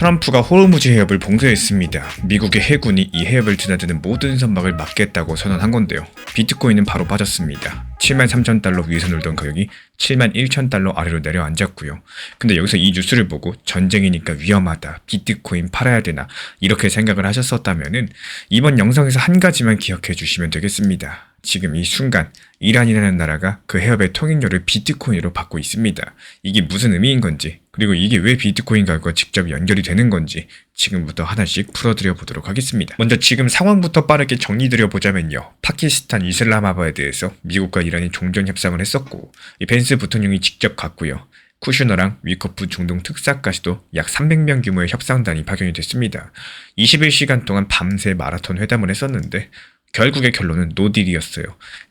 트럼프가 호르무즈 해협을 봉쇄했습니다. 미국의 해군이 이 해협을 드나드는 모든 선박을 막겠다고 선언한 건데요. 비트코인은 바로 빠졌습니다. 73,000달러 위에서 놀던 가격이 71,000달러 아래로 내려앉았고요. 근데 여기서 이 뉴스를 보고 전쟁이니까 위험하다, 비트코인 팔아야 되나 이렇게 생각을 하셨었다면은 이번 영상에서 한 가지만 기억해 주시면 되겠습니다. 지금 이 순간 이란이라는 나라가 그 해협의 통행료를 비트코인으로 받고 있습니다. 이게 무슨 의미인 건지, 그리고 이게 왜 비트코인 가격과 직접 연결이 되는 건지 지금부터 하나씩 풀어드려 보도록 하겠습니다. 먼저 지금 상황부터 빠르게 정리드려 보자면요. 파키스탄 이슬람아바드에서 미국과 이란이 종전 협상을 했었고, 이 벤스 부통령이 직접 갔고요. 쿠슈너랑 위커프 중동 특사까지도 약 300명 규모의 협상단이 파견이 됐습니다. 21시간 동안 밤새 마라톤 회담을 했었는데 결국의 결론은 노딜이었어요.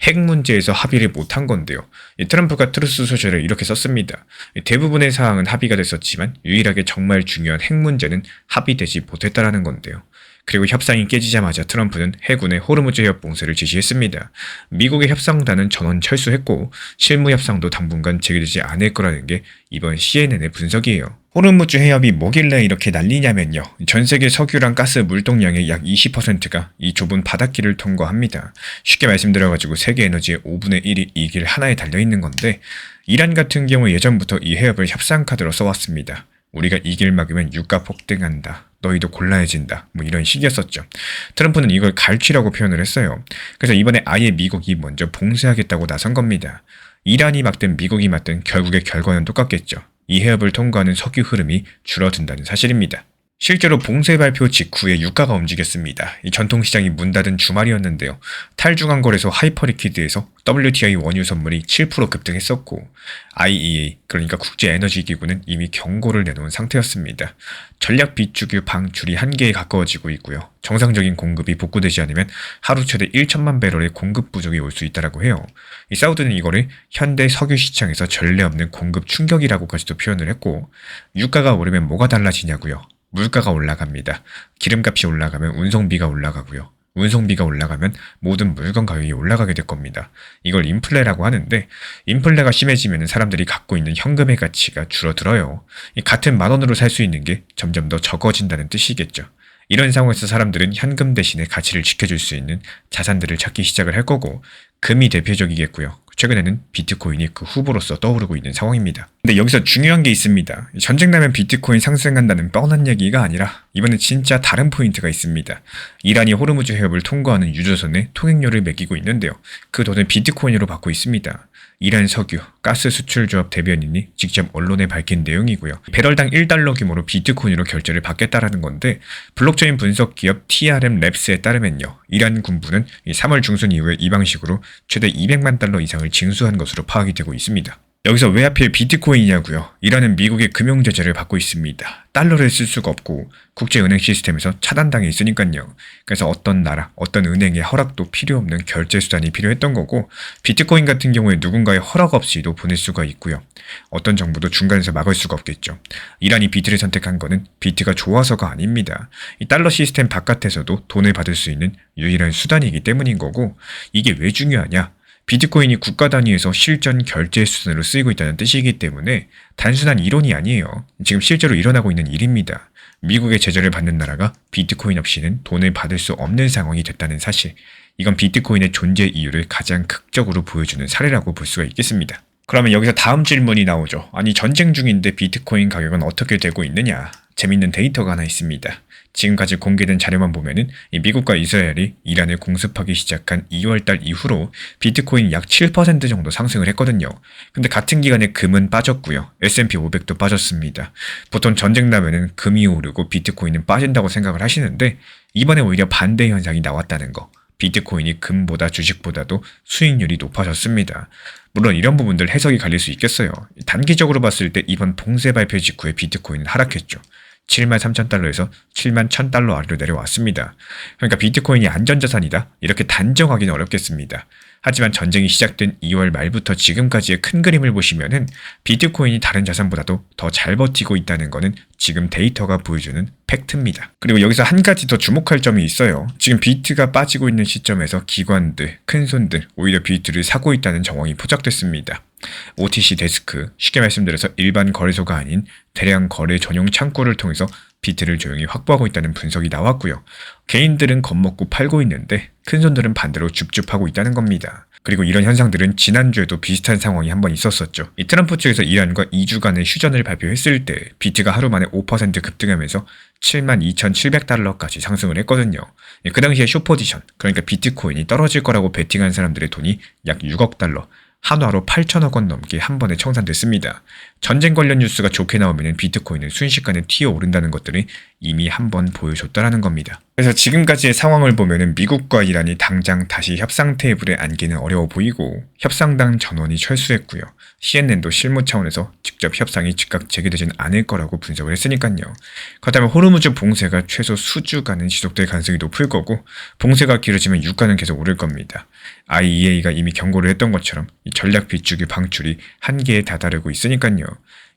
핵 문제에서 합의를 못한 건데요. 트럼프가 트루스 소셜을 이렇게 썼습니다. 대부분의 사항은 합의가 됐었지만 유일하게 정말 중요한 핵 문제는 합의되지 못했다라는 건데요. 그리고 협상이 깨지자마자 트럼프는 해군의 호르무즈 해협 봉쇄를 지시했습니다. 미국의 협상단은 전원 철수했고 실무 협상도 당분간 재개되지 않을 거라는 게 이번 CNN의 분석이에요. 호르무즈 해협이 뭐길래 이렇게 난리냐면요. 전 세계 석유랑 가스 물동량의 약 20%가 이 좁은 바닷길을 통과합니다. 쉽게 말씀드려가지고 세계 에너지의 5분의 1이 이 길 하나에 달려있는 건데, 이란 같은 경우 예전부터 이 해협을 협상 카드로 써왔습니다. 우리가 이 길 막으면 유가 폭등한다, 너희도 곤란해진다, 뭐 이런 식이었었죠. 트럼프는 이걸 갈취라고 표현을 했어요. 그래서 이번에 아예 미국이 먼저 봉쇄하겠다고 나선 겁니다. 이란이 막든 미국이 막든 결국의 결과는 똑같겠죠. 이 해협을 통과하는 석유 흐름이 줄어든다는 사실입니다. 실제로 봉쇄 발표 직후에 유가가 움직였습니다. 이 전통시장이 문 닫은 주말이었는데요. 탈중앙 거래소 하이퍼리퀴드에서 WTI 원유 선물이 7% 급등했었고, IEA, 그러니까 국제에너지기구는 이미 경고를 내놓은 상태였습니다. 전략 비축유 방출이 한계에 가까워지고 있고요. 정상적인 공급이 복구되지 않으면 하루 최대 1천만 배럴의 공급 부족이 올 수 있다고 해요. 이 사우드는 이거를 현대 석유 시장에서 전례 없는 공급 충격이라고까지도 표현을 했고, 유가가 오르면 뭐가 달라지냐고요. 물가가 올라갑니다. 기름값이 올라가면 운송비가 올라가고요. 운송비가 올라가면 모든 물건 가격이 올라가게 될 겁니다. 이걸 인플레라고 하는데, 인플레가 심해지면 사람들이 갖고 있는 현금의 가치가 줄어들어요. 같은 10,000원으로 살 수 있는 게 점점 더 적어진다는 뜻이겠죠. 이런 상황에서 사람들은 현금 대신에 가치를 지켜줄 수 있는 자산들을 찾기 시작을 할 거고, 금이 대표적이겠고요. 최근에는 비트코인이 그 후보로서 떠오르고 있는 상황입니다. 근데 여기서 중요한 게 있습니다. 전쟁 나면 비트코인 상승한다는 뻔한 얘기가 아니라 이번에 진짜 다른 포인트가 있습니다. 이란이 호르무즈 해협을 통과하는 유조선에 통행료를 매기고 있는데요. 그 돈을 비트코인으로 받고 있습니다. 이란 석유, 가스 수출조합 대변인이 직접 언론에 밝힌 내용이고요. 배럴당 1달러 규모로 비트코인으로 결제를 받겠다라는 건데, 블록체인 분석 기업 TRM 랩스에 따르면요. 이란 군부는 3월 중순 이후에 이 방식으로 최대 200만 달러 이상을 징수한 것으로 파악이 되고 있습니다. 여기서 왜 하필 비트코인이냐고요? 이란은 미국의 금융 제재를 받고 있습니다. 달러를 쓸 수가 없고 국제은행 시스템에서 차단당해 있으니까요. 그래서 어떤 나라, 어떤 은행의 허락도 필요 없는 결제 수단이 필요했던 거고, 비트코인 같은 경우에 누군가의 허락 없이도 보낼 수가 있고요. 어떤 정부도 중간에서 막을 수가 없겠죠. 이란이 비트를 선택한 거는 비트가 좋아서가 아닙니다. 이 달러 시스템 바깥에서도 돈을 받을 수 있는 유일한 수단이기 때문인 거고, 이게 왜 중요하냐? 비트코인이 국가 단위에서 실전 결제 수단으로 쓰이고 있다는 뜻이기 때문에 단순한 이론이 아니에요. 지금 실제로 일어나고 있는 일입니다. 미국의 제재를 받는 나라가 비트코인 없이는 돈을 받을 수 없는 상황이 됐다는 사실. 이건 비트코인의 존재 이유를 가장 극적으로 보여주는 사례라고 볼 수가 있겠습니다. 그러면 여기서 다음 질문이 나오죠. 아니, 전쟁 중인데 비트코인 가격은 어떻게 되고 있느냐? 재밌는 데이터가 하나 있습니다. 지금까지 공개된 자료만 보면은 미국과 이스라엘이 이란을 공습하기 시작한 2월달 이후로 비트코인 약 7% 정도 상승을 했거든요. 근데 같은 기간에 금은 빠졌고요. S&P 500도 빠졌습니다. 보통 전쟁 나면은 금이 오르고 비트코인은 빠진다고 생각을 하시는데, 이번에 오히려 반대 현상이 나왔다는 거. 비트코인이 금보다 주식보다도 수익률이 높아졌습니다. 물론 이런 부분들 해석이 갈릴 수 있겠어요. 단기적으로 봤을 때 이번 봉쇄 발표 직후에 비트코인은 하락했죠. 73,000달러에서 71,000달러 아래로 내려왔습니다. 그러니까 비트코인이 안전자산이다? 이렇게 단정하기는 어렵겠습니다. 하지만 전쟁이 시작된 2월 말부터 지금까지의 큰 그림을 보시면은 비트코인이 다른 자산보다도 더 잘 버티고 있다는 거는 지금 데이터가 보여주는 팩트입니다. 그리고 여기서 한 가지 더 주목할 점이 있어요. 지금 비트가 빠지고 있는 시점에서 기관들, 큰손들 오히려 비트를 사고 있다는 정황이 포착됐습니다. OTC 데스크, 쉽게 말씀드려서 일반 거래소가 아닌 대량 거래 전용 창구를 통해서 비트를 조용히 확보하고 있다는 분석이 나왔고요. 개인들은 겁먹고 팔고 있는데 큰손들은 반대로 줍줍하고 있다는 겁니다. 그리고 이런 현상들은 지난주에도 비슷한 상황이 한 번 있었었죠. 이 트럼프 측에서 이란과 2주간의 휴전을 발표했을 때 비트가 하루 만에 5% 급등하면서 72,700달러까지 상승을 했거든요. 그 당시에 숏포지션, 그러니까 비트코인이 떨어질 거라고 베팅한 사람들의 돈이 약 6억 달러, 한화로 8천억 원 넘게 한 번에 청산됐습니다. 전쟁 관련 뉴스가 좋게 나오면 비트코인은 순식간에 튀어오른다는 것들이 이미 한 번 보여줬다라는 겁니다. 그래서 지금까지의 상황을 보면 미국과 이란이 당장 다시 협상 테이블에 앉기는 어려워 보이고 협상당 전원이 철수했고요. CNN도 실무 차원에서 직접 협상이 즉각 재개되진 않을 거라고 분석을 했으니까요. 그렇다면 호르무즈 봉쇄가 최소 수주간은 지속될 가능성이 높을 거고 봉쇄가 길어지면 유가는 계속 오를 겁니다. IEA가 이미 경고를 했던 것처럼 이 전략 비축의 방출이 한계에 다다르고 있으니까요.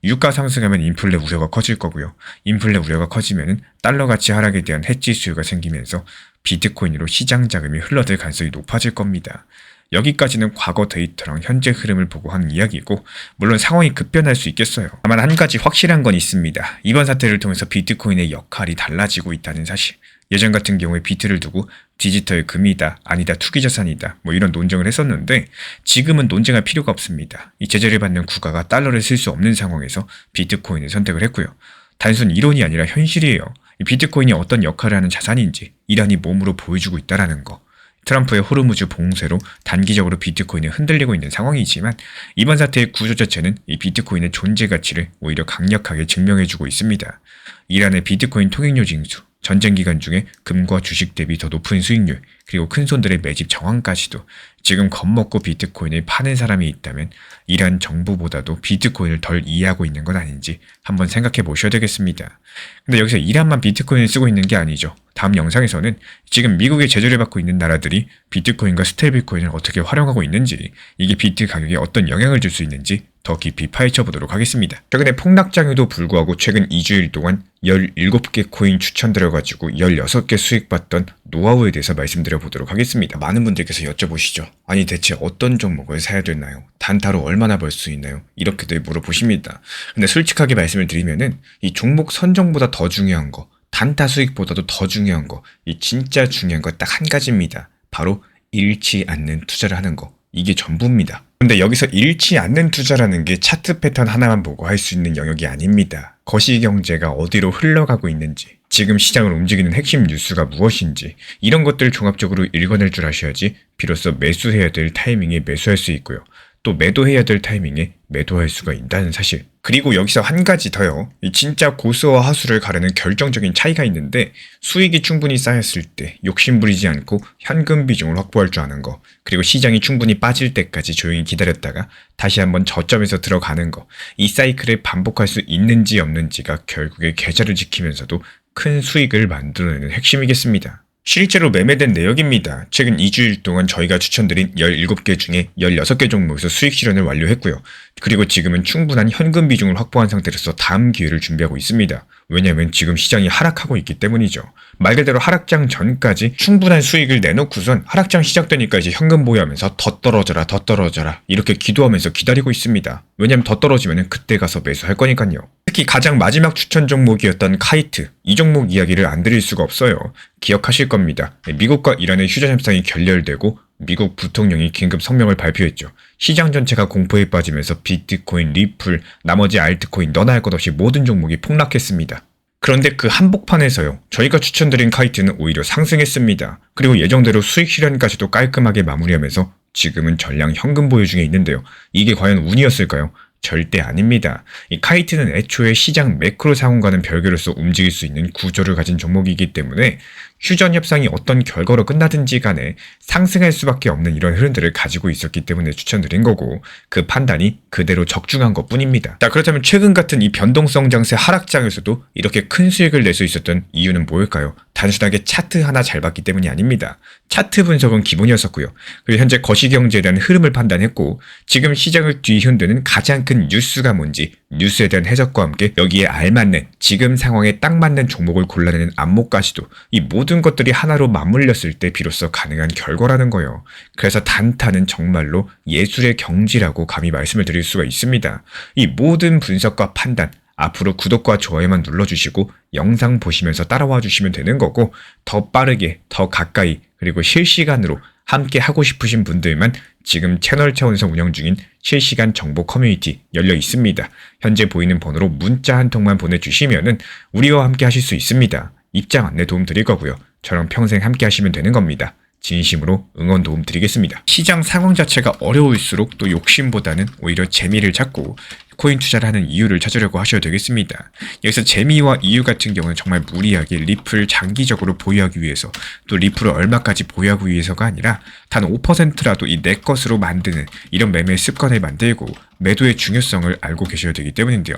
유가 상승하면 인플레 우려가 커질 거고요. 인플레 우려가 커지면 달러 가치 하락에 대한 해지 수요가 생기면서 비트코인으로 시장 자금이 흘러들 가능성이 높아질 겁니다. 여기까지는 과거 데이터랑 현재 흐름을 보고 한 이야기고 물론 상황이 급변할 수 있겠어요. 다만 한 가지 확실한 건 있습니다. 이번 사태를 통해서 비트코인의 역할이 달라지고 있다는 사실. 예전 같은 경우에 비트를 두고 디지털 금이다, 아니다, 투기자산이다 이런 논쟁을 했었는데 지금은 논쟁할 필요가 없습니다. 이 제재를 받는 국가가 달러를 쓸 수 없는 상황에서 비트코인을 선택을 했고요. 단순 이론이 아니라 현실이에요. 이 비트코인이 어떤 역할을 하는 자산인지 이란이 몸으로 보여주고 있다는 거. 트럼프의 호르무즈 봉쇄로 단기적으로 비트코인이 흔들리고 있는 상황이지만 이번 사태의 구조 자체는 이 비트코인의 존재 가치를 오히려 강력하게 증명해주고 있습니다. 이란의 비트코인 통행료 징수, 전쟁 기간 중에 금과 주식 대비 더 높은 수익률, 그리고 큰손들의 매집 정황까지도 지금 겁먹고 비트코인을 파는 사람이 있다면 이란 정부보다도 비트코인을 덜 이해하고 있는 건 아닌지 한번 생각해 보셔야 되겠습니다. 근데 여기서 이란만 비트코인을 쓰고 있는 게 아니죠. 다음 영상에서는 지금 미국의 제재를 받고 있는 나라들이 비트코인과 스테이블코인을 어떻게 활용하고 있는지, 이게 비트 가격에 어떤 영향을 줄 수 있는지 더 깊이 파헤쳐 보도록 하겠습니다. 최근에 폭락장에도 불구하고 최근 2주일 동안 17개 코인 추천드려가지고 16개 수익 봤던 노하우에 대해서 말씀드려 보도록 하겠습니다. 많은 분들께서 여쭤보시죠. 아니 대체 어떤 종목을 사야 되나요? 단타로 얼마나 벌 수 있나요? 이렇게들 물어보십니다. 근데 솔직하게 말씀을 드리면은 이 종목 선정보다 더 중요한 거, 단타 수익보다도 더 중요한 거, 이 진짜 중요한 거 딱 한 가지입니다. 바로 잃지 않는 투자를 하는 거. 이게 전부입니다. 근데 여기서 잃지 않는 투자라는 게 차트 패턴 하나만 보고 할 수 있는 영역이 아닙니다. 거시경제가 어디로 흘러가고 있는지, 지금 시장을 움직이는 핵심 뉴스가 무엇인지 이런 것들을 종합적으로 읽어낼 줄 아셔야지 비로소 매수해야 될 타이밍에 매수할 수 있고요. 또 매도해야 될 타이밍에 매도할 수가 있다는 사실. 그리고 여기서 한 가지 더요. 이 진짜 고수와 하수를 가르는 결정적인 차이가 있는데 수익이 충분히 쌓였을 때 욕심부리지 않고 현금 비중을 확보할 줄 아는 거, 그리고 시장이 충분히 빠질 때까지 조용히 기다렸다가 다시 한번 저점에서 들어가는 거, 이 사이클을 반복할 수 있는지 없는지가 결국에 계좌를 지키면서도 큰 수익을 만들어내는 핵심이겠습니다. 실제로 매매된 내역입니다. 최근 2주일 동안 저희가 추천드린 17개 중에 16개 종목에서 수익 실현을 완료했고요. 그리고 지금은 충분한 현금 비중을 확보한 상태로서 다음 기회를 준비하고 있습니다. 왜냐하면 지금 시장이 하락하고 있기 때문이죠. 말 그대로 하락장 전까지 충분한 수익을 내놓고선 하락장 시작되니까 이제 현금 보유하면서 더 떨어져라 이렇게 기도하면서 기다리고 있습니다. 왜냐하면 더 떨어지면 그때 가서 매수할 거니까요. 특히 가장 마지막 추천 종목이었던 카이트, 이 종목 이야기를 안 드릴 수가 없어요. 기억하실 겁니다. 미국과 이란의 휴전 협상이 결렬되고 미국 부통령이 긴급 성명을 발표했죠. 시장 전체가 공포에 빠지면서 비트코인, 리플, 나머지 알트코인 너나 할 것 없이 모든 종목이 폭락했습니다. 그런데 그 한복판에서요, 저희가 추천드린 카이트는 오히려 상승했습니다. 그리고 예정대로 수익 실현까지도 깔끔하게 마무리하면서 지금은 전량 현금 보유 중에 있는데요. 이게 과연 운이었을까요? 절대 아닙니다. 이 카이트는 애초에 시장 매크로 상황과는 별개로서 움직일 수 있는 구조를 가진 종목이기 때문에 휴전 협상이 어떤 결과로 끝나든지 간에 상승할 수밖에 없는 이런 흐름들을 가지고 있었기 때문에 추천드린 거고, 그 판단이 그대로 적중한 것 뿐입니다. 자, 그렇다면 최근 같은 이 변동성 장세 하락장에서도 이렇게 큰 수익을 낼 수 있었던 이유는 뭘까요? 단순하게 차트 하나 잘 봤기 때문이 아닙니다. 차트 분석은 기본이었었고요. 그리고 현재 거시경제에 대한 흐름을 판단했고, 지금 시장을 뒤흔드는 가장 큰 뉴스가 뭔지 뉴스에 대한 해석과 함께 여기에 알맞는 지금 상황에 딱 맞는 종목을 골라내는 안목까지도, 이 모든 것들이 하나로 맞물렸을 때 비로소 가능한 결과라는 거예요. 그래서 단타는 정말로 예술의 경지라고 감히 말씀을 드릴 수가 있습니다. 이 모든 분석과 판단, 앞으로 구독과 좋아요만 눌러주시고 영상 보시면서 따라와 주시면 되는 거고, 더 빠르게, 더 가까이, 그리고 실시간으로 함께 하고 싶으신 분들만 지금 채널 차원에서 운영 중인 실시간 정보 커뮤니티 열려 있습니다. 현재 보이는 번호로 문자 한 통만 보내주시면은 우리와 함께 하실 수 있습니다. 입장 안내 도움 드릴 거고요. 저랑 평생 함께 하시면 되는 겁니다. 진심으로 응원 도움 드리겠습니다. 시장 상황 자체가 어려울수록 또 욕심보다는 오히려 재미를 찾고 코인 투자를 하는 이유를 찾으려고 하셔야 되겠습니다. 여기서 재미와 이유 같은 경우는 정말 무리하게 리플을 장기적으로 보유하기 위해서, 또 리플을 얼마까지 보유하기 위해서가 아니라 단 5%라도 이 내 것으로 만드는 이런 매매 습관을 만들고 매도의 중요성을 알고 계셔야 되기 때문인데요.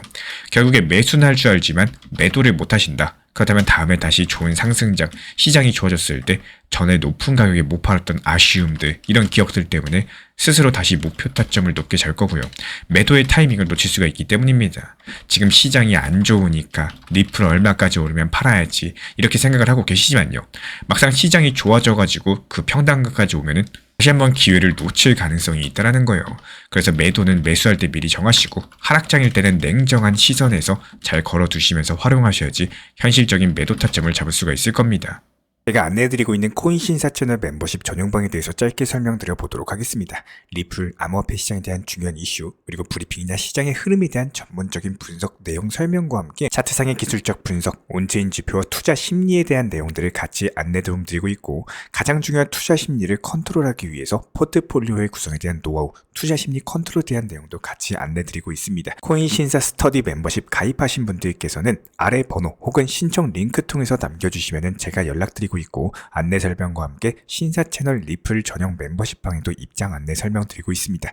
결국에 매수는 할 줄 알지만 매도를 못 하신다. 그렇다면 다음에 다시 좋은 상승장, 시장이 좋아졌을 때 전에 높은 가격에 못 팔았던 아쉬움들, 이런 기억들 때문에 스스로 다시 목표 타점을 높게 잘 거고요. 매도의 타이밍을 놓칠 수가 있기 때문입니다. 지금 시장이 안 좋으니까 리플 얼마까지 오르면 팔아야지 이렇게 생각을 하고 계시지만요. 막상 시장이 좋아져가지고 그 평단가까지 오면은 다시 한번 기회를 놓칠 가능성이 있다는 거예요. 그래서 매도는 매수할 때 미리 정하시고, 하락장일 때는 냉정한 시선에서 잘 걸어두시면서 활용하셔야지 현실적인 매도 타점을 잡을 수가 있을 겁니다. 제가 안내해드리고 있는 코인 신사 채널 멤버십 전용방에 대해서 짧게 설명드려 보도록 하겠습니다. 리플, 암호화폐 시장에 대한 중요한 이슈, 그리고 브리핑이나 시장의 흐름에 대한 전문적인 분석 내용 설명과 함께 차트상의 기술적 분석, 온체인 지표와 투자 심리에 대한 내용들을 같이 안내 도움 드리고 있고, 가장 중요한 투자 심리를 컨트롤하기 위해서 포트폴리오의 구성에 대한 노하우, 투자 심리 컨트롤에 대한 내용도 같이 안내 드리고 있습니다. 코인 신사 스터디 멤버십 가입하신 분들께서는 아래 번호 혹은 신청 링크 통해서 남겨주시면 제가 연락드리고 있고, 안내 설명과 함께 신사 채널 리플 전용 멤버십 방에도 입장 안내 설명드리고 있습니다.